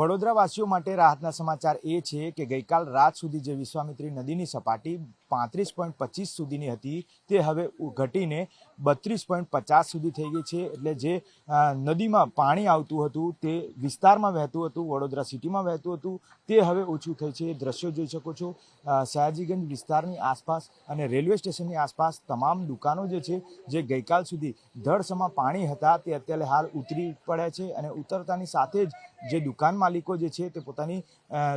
વડોદરાવાસીઓ માટે રાહતના સમાચાર એ છે કે ગઈકાલ રાત સુધી જે વિશ્વામિત્રી નદીની સપાટી 35.25 સુધીની હતી તે હવે ઘટીને 32.50 સુધી થઈ ગઈ છે। એટલે જે નદીમાં પાણી આવતું હતું તે વિસ્તારમાં વહેતું હતું, વડોદરા સિટીમાં વહેતું હતું, તે હવે ઓછું થઈ છે। દ્રશ્યો જોઈ શકો છો, સયાજીગંજ વિસ્તારની આસપાસ અને રેલવે સ્ટેશનની આસપાસ તમામ દુકાનો જે છે જે ગઈકાલ સુધી ધડસમાં પાણી હતા તે અત્યારે હાલ ઉતરી પડ્યા છે અને ઉતરતાની સાથે જ જે દુકાન માલિકો જે છે તે પોતાની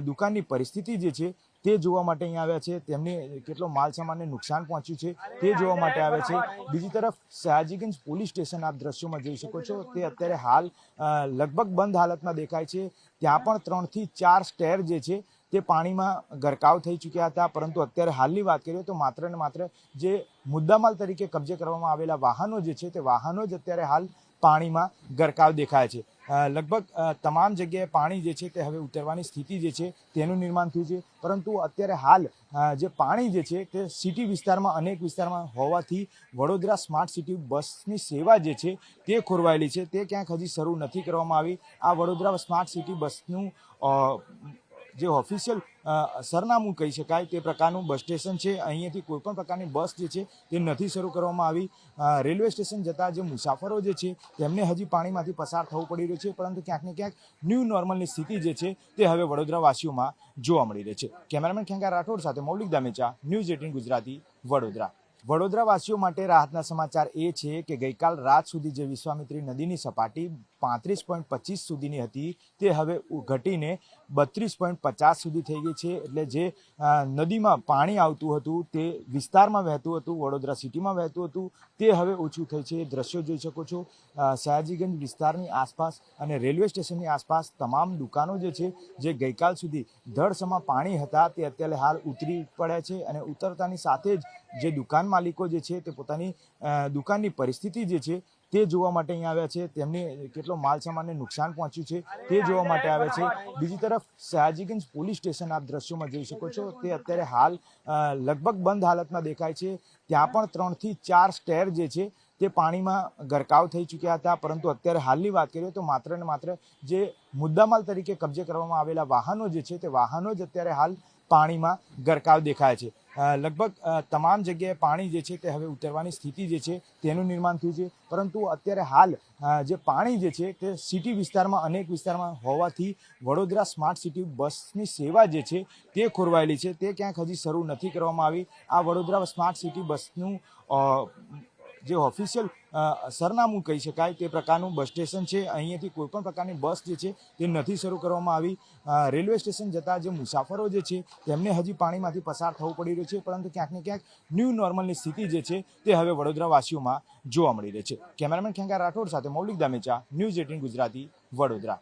દુકાનની પરિસ્થિતિ જે છે તે જોવા માટે અહીં આવ્યા છે। તેમને કેટલો માલ સામાનને નુકસાન પહોંચ્યું છે તે જોવા માટે આવ્યા છે। બીજી તરફ સયાજીગંજ પોલીસ સ્ટેશન આપ દ્રશ્યોમાં જોઈ શકો છો, તે અત્યારે હાલ લગભગ બંધ હાલતમાં દેખાય છે। ત્યાં પણ 3 થી 4 સ્ટેર જે છે તે પાણીમાં ગરકાવ થઈ ચૂક્યા હતા, પરંતુ અત્યારે હાલની વાત કરીએ તો માત્ર ને માત્ર જે મુદ્દામાલ તરીકે કબજે કરવામાં આવેલા વાહનો જે છે તે વાહનો જ અત્યારે હાલ પાણીમાં ગરકાવ દેખાય છે। લગભગ તમામ જગ્યાએ પાણી જે છે તે હવે ઉતરવાની સ્થિતિ જે છે તેનું નિર્માણ થયું છે, પરંતુ અત્યારે હાલ જે પાણી જે છે તે સિટી વિસ્તારમાં અનેક વિસ્તારમાં હોવાથી વડોદરા સ્માર્ટ સિટી બસની સેવા જે છે તે ખોરવાયેલી છે, તે ક્યાંક હજી શરૂ નથી કરવામાં આવી। આ વડોદરા સ્માર્ટ સિટી બસનું જે ઓફિશિયલ સરનામું કહી શકાય તે પ્રકારનું બસ સ્ટેશન છે। અહીંયાથી કોઈપણ પ્રકારની બસ જે છે તે નથી શરૂ કરવામાં આવી। રેલવે સ્ટેશન જતા જે મુસાફરો જે છે તેમને હજી પાણીમાંથી પસાર થવું પડી રહ્યું છે, પરંતુ ક્યાંક ને ક્યાંક ન્યૂ નોર્મલની સ્થિતિ જે છે તે હવે વડોદરાવાસીઓમાં જોવા મળી રહી છે। કેમેરામેન ખેંગા રાઠોડ સાથે મૌલિક દામેચા, ન્યૂઝ 18 ગુજરાતી, વડોદરા। વડોદરાવાસીઓ માટે રાહતના સમાચાર એ છે કે ગઈકાલ રાત સુધી જે વિશ્વામિત્રી નદીની સપાટી 35.25 સુધીની હતી તે હવે ઘટીને 32.50 સુધી થઈ ગઈ છે। એટલે જે નદીમાં પાણી આવતું હતું તે વિસ્તારમાં વહેતું હતું, વડોદરા સિટીમાં વહેતું હતું, તે હવે ઓછું થઈ છે। દ્રશ્યો જોઈ શકો છો, સયાજીગંજ વિસ્તારની આસપાસ અને રેલવે સ્ટેશનની આસપાસ તમામ દુકાનો જે છે જે ગઈકાલ સુધી ધડસમાં પાણી હતા તે અત્યારે હાલ ઉતરી પડ્યા છે અને ઉતરતાની સાથે જ જે દુકાન માલિકો જે છે તે પોતાની દુકાનની પરિસ્થિતિ જે છે તે જોવા માટે અહીં આવ્યા છે। તેમને કેટલો માલ સામાનને નુકસાન પહોંચ્યું છે તે જોવા માટે આવ્યા છે। બીજી તરફ સયાજીગંજ પોલીસ સ્ટેશન આપ દ્રશ્યોમાં જોઈ શકો છો, તે અત્યારે હાલ લગભગ બંધ હાલતમાં દેખાય છે। ત્યાં પણ 3 થી 4 સ્ટેર જે છે તે પાણીમાં ગરકાવ થઈ ચૂક્યા હતા, પરંતુ અત્યારે હાલની વાત કરીએ તો માત્ર ને માત્ર જે મુદ્દામાલ તરીકે કબજે કરવામાં આવેલા વાહનો જે છે તે વાહનો જ અત્યારે હાલ પાણીમાં ગરકાવ દેખાય છે। લગભગ તમામ જગ્યાએ પાણી જે છે તે હવે ઉતરવાની સ્થિતિ જે છે તેનું નિર્માણ થયું છે, પરંતુ અત્યારે હાલ જે પાણી જે છે તે સિટી વિસ્તારમાં અનેક વિસ્તારમાં હોવાથી વડોદરા સ્માર્ટ સિટી બસની સેવા જે છે તે ખોરવાયેલી છે, તે ક્યાંક હજી શરૂ નથી કરવામાં આવી। આ વડોદરા સ્માર્ટ સિટી બસનું જે ઓફિશિયલ સરનામું કહી શકાય તે પ્રકારનું બસ સ્ટેશન છે। અહીંયાથી કોઈપણ પ્રકારની બસ જે છે તે નથી શરૂ કરવામાં આવી। રેલવે સ્ટેશન જતા જે મુસાફરો જે છે તેમને હજી પાણીમાંથી પસાર થવું પડી રહ્યું છે, પરંતુ ક્યાંક ને ક્યાંક ન્યૂ નોર્મલની સ્થિતિ જે છે તે હવે વડોદરાવાસીઓમાં જોવા મળી રહી છે। કેમેરામેન ખેંગા રાઠોડ સાથે મૌલિક દામેચા, ન્યૂઝ 18 ગુજરાતી, વડોદરા।